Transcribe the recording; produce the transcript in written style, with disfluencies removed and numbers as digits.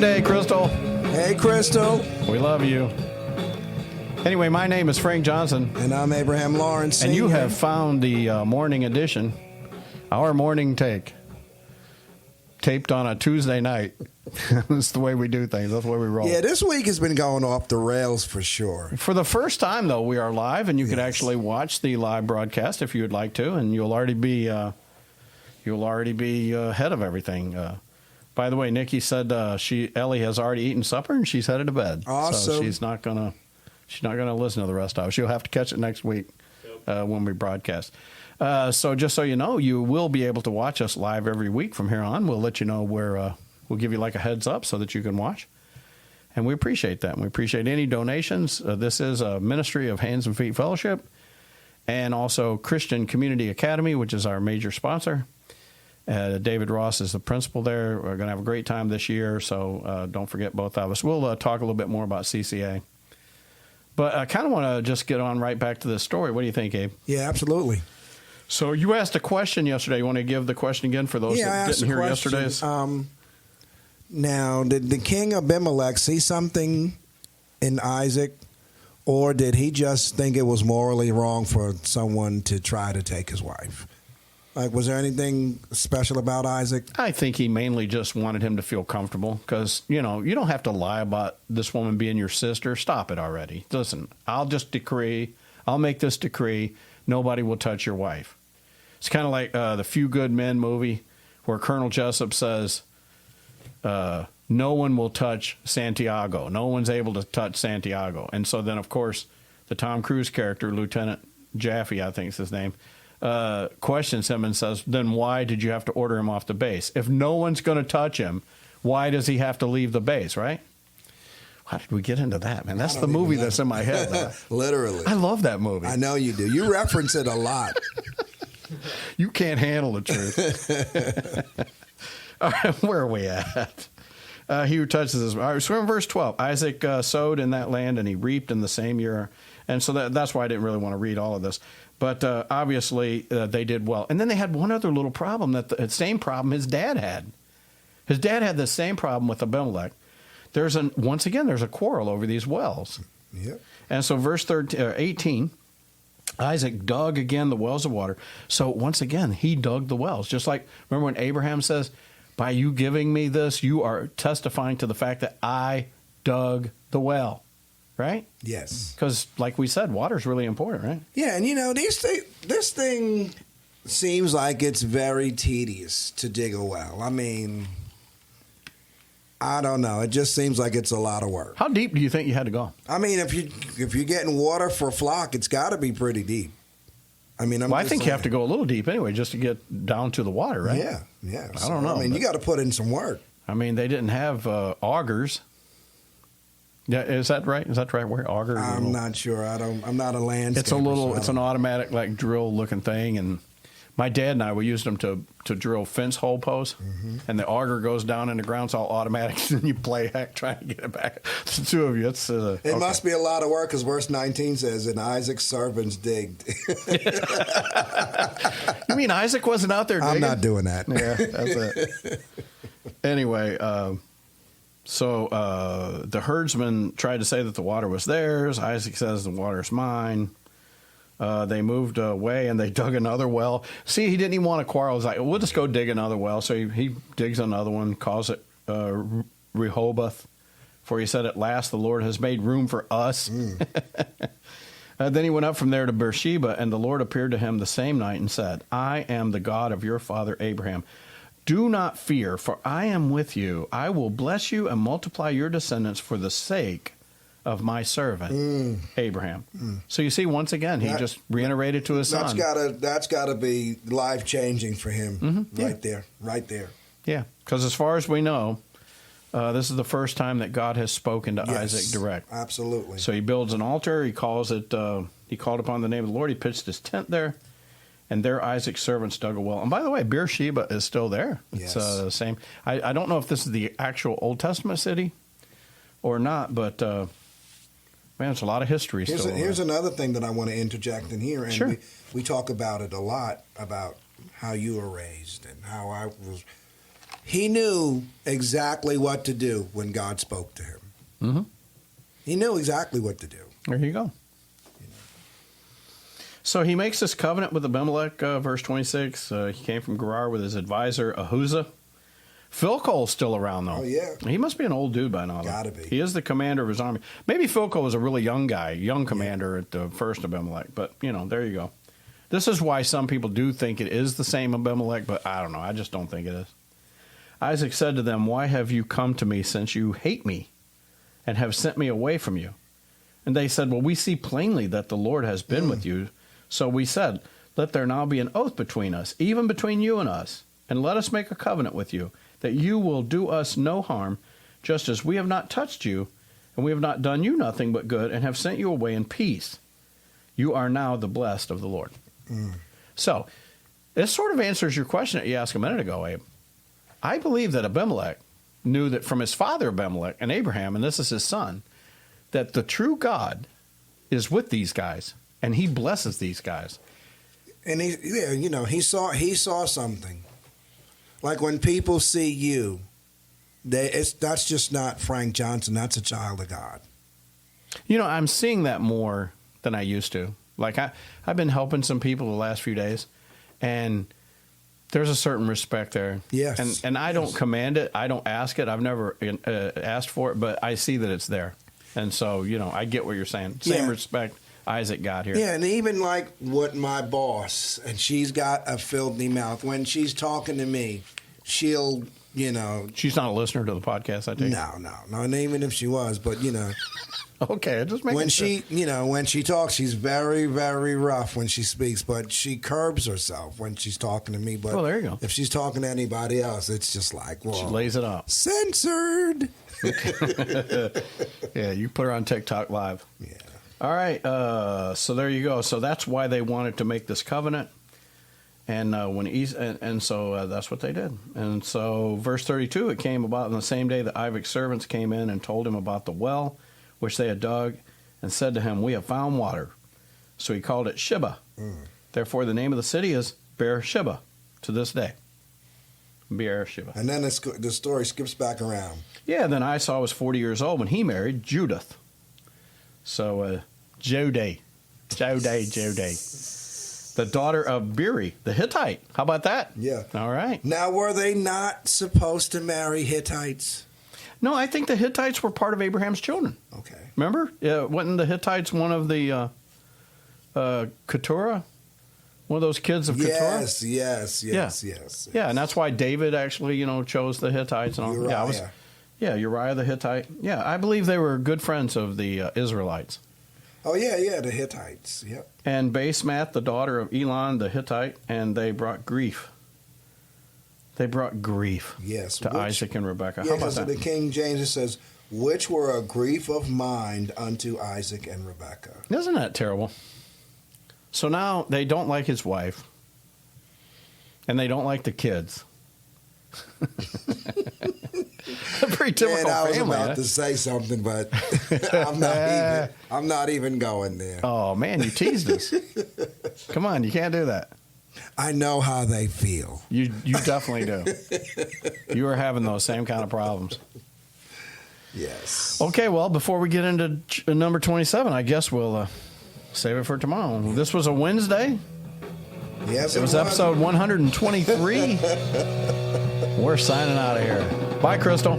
birthday, Crystal. Hey, Crystal. We love you. Anyway, my name is Frank Johnson. And I'm Abraham Lawrence. And you have found the morning edition, our morning take, taped on a Tuesday night. That's the way we do things. That's the way we roll. Yeah, this week has been going off the rails for sure. For the first time, though, we are live, and you can actually watch the live broadcast if you would like to, and you'll already be ahead of everything. By the way, Nikki said Ellie has already eaten supper and she's headed to bed. Awesome. So she's not gonna listen to the rest of it. She'll have to catch it next week when we broadcast. So just so you know, you will be able to watch us live every week from here on. We'll let you know where. We'll give you like a heads up so that you can watch. And we appreciate that. And we appreciate any donations. This is a ministry of Hands and Feet Fellowship and also Christian Community Academy, which is our major sponsor. David Ross is the principal there. We're going to have a great time this year, so don't forget both of us. We'll talk a little bit more about CCA. But I kind of want to just get on right back to this story. What do you think, Abe? Yeah, absolutely. So you asked a question yesterday. You want to give the question again for those that didn't hear yesterday's? Now, did the king Abimelech see something in Isaac, or did he just think it was morally wrong for someone to try to take his wife? Like, was there anything special about Isaac? I think he mainly just wanted him to feel comfortable because, you don't have to lie about this woman being your sister. Stop it already. Listen, I'll make this decree, nobody will touch your wife. It's kind of like the Few Good Men movie where Colonel Jessup says, no one will touch Santiago. No one's able to touch Santiago. And so then, of course, the Tom Cruise character, Lieutenant Jaffe, I think is his name, questions him and says, then why did you have to order him off the base? If no one's going to touch him, why does he have to leave the base, right? How did we get into that, man? That's the movie that's in my head. Literally. I love that movie. I know you do. You reference it a lot. You can't handle the truth. All right, where are we at? He who touches his... All right, so in verse 12, Isaac sowed in that land, and he reaped in the same year. And so that's why I didn't really want to read all of this. But obviously, they did well. And then they had one other little problem, the same problem his dad had. His dad had the same problem with Abimelech. Once again, there's a quarrel over these wells. Yep. And so verse 18, Isaac dug again the wells of water. So once again, he dug the wells. Just like, remember when Abraham says, by you giving me this, you are testifying to the fact that I dug the well. Right? Yes. Because, like we said, water is really important, right? Yeah, and this thing seems like it's very tedious to dig a well. I mean, I don't know. It just seems like it's a lot of work. How deep do you think you had to go? I mean, if you're getting water for a flock, it's got to be pretty deep. I mean, I think you have to go a little deep anyway just to get down to the water, right? Yeah. I don't know. I mean, you got to put in some work. I mean, they didn't have augers. Yeah, is that right? Is that right? Where auger? I'm not sure. I'm not a landscaper. It's an automatic like drill looking thing, and my dad and I we used them to drill fence hole posts, and the auger goes down in the ground. It's all automatic, and you play heck trying to get it back. The two of you. It must be a lot of work because verse 19 says, "And Isaac's servants digged." You mean Isaac wasn't out there digging? I'm not doing that. Yeah, that's it. Anyway. So the herdsman tried to say that the water was theirs. Isaac says the water is mine. They moved away and they dug another well. See, he didn't even want to quarrel. He's like, we'll just go dig another well. So he digs another one, calls it Rehoboth. For he said, at last the Lord has made room for us. Then he went up from there to Beersheba, and the Lord appeared to him the same night and said, I am the God of your father Abraham. Do not fear, for I am with you. I will bless you and multiply your descendants for the sake of my servant, Abraham. So you see, once again, he just reiterated to his son. That's gotta be life-changing for him right there. Yeah, because as far as we know, this is the first time that God has spoken to Isaac direct. Absolutely. So he builds an altar. He calls it, he called upon the name of the Lord. He pitched his tent there. And there Isaac's servants dug a well. And by the way, Beersheba is still there. It's the same. I don't know if this is the actual Old Testament city or not, but man, it's a lot of history still. Here's another thing that I want to interject in here. And sure. we talk about it a lot, about how you were raised and how I was he knew exactly what to do when God spoke to him. Mm-hmm. He knew exactly what to do. There you go. So he makes this covenant with Abimelech, verse 26. He came from Gerar with his advisor, Ahuzah. Philcol's still around, though. Oh, yeah. He must be an old dude by now. Gotta be. He is the commander of his army. Maybe Philco was a really young guy, young commander at the first Abimelech. But, there you go. This is why some people do think it is the same Abimelech, but I don't know. I just don't think it is. Isaac said to them, "Why have you come to me, since you hate me and have sent me away from you?" And they said, "Well, we see plainly that the Lord has been with you. So we said, let there now be an oath between us, even between you and us, and let us make a covenant with you, that you will do us no harm, just as we have not touched you, and we have not done you nothing but good, and have sent you away in peace. You are now the blessed of the Lord." So, this sort of answers your question that you asked a minute ago, Abe. I believe that Abimelech knew that from his father Abimelech and Abraham, and this is his son, that the true God is with these guys, and he blesses these guys. And he saw something. Like when people see you, that's just not Frank Johnson. That's a child of God. I'm seeing that more than I used to. Like I've been helping some people the last few days, and there's a certain respect there. Yes. And I don't command it. I don't ask it. I've never asked for it, but I see that it's there. And so, I get what you're saying. Same respect Isaac got here. Yeah, and even like with my boss, and she's got a filthy mouth. When she's talking to me, she'll, She's not a listener to the podcast, I think. No, and even if she was, but Okay, just making when sure. when she talks, she's very, very rough when she speaks, but she curbs herself when she's talking to me. But there you go. If she's talking to anybody else, it's just like, whoa. She lays it up. Censored. Yeah, you put her on TikTok Live. Yeah. All right, so there you go. So that's why they wanted to make this covenant, and so that's what they did. And so, verse 32, it came about on the same day that Isaac's servants came in and told him about the well which they had dug, and said to him, "We have found water." So he called it Sheba. Therefore, the name of the city is Beersheba to this day. Beersheba. And then the story skips back around. Yeah, then Esau was 40 years old when he married Judith. So, Jodai, the daughter of Beri, the Hittite. How about that? Yeah. All right. Now, were they not supposed to marry Hittites? No, I think the Hittites were part of Abraham's children. Okay. Remember? Wasn't the Hittites one of the Keturah? One of those kids of Keturah? Yes. Yeah, and that's why David actually, chose the Hittites and all. Uriah. Uriah the Hittite. Yeah, I believe they were good friends of the Israelites. Oh, yeah, the Hittites. Yep. And Basemath, the daughter of Elon the Hittite, and they brought grief. Yes, to Isaac and Rebekah. Yeah, How about because that? the King James, it says, which were a grief of mind unto Isaac and Rebekah. Isn't that terrible? So now they don't like his wife, and they don't like the kids. A pretty typical Man, I was family. about to say something, but I'm not even going there. Oh, man, you teased us. Come on, you can't do that. I know how they feel. You definitely do. You are having those same kind of problems. Yes. Okay, well, before we get into number 27, I guess we'll save it for tomorrow. This was a Wednesday. Yes, It was episode 123. We're signing out of here. Bye, Crystal.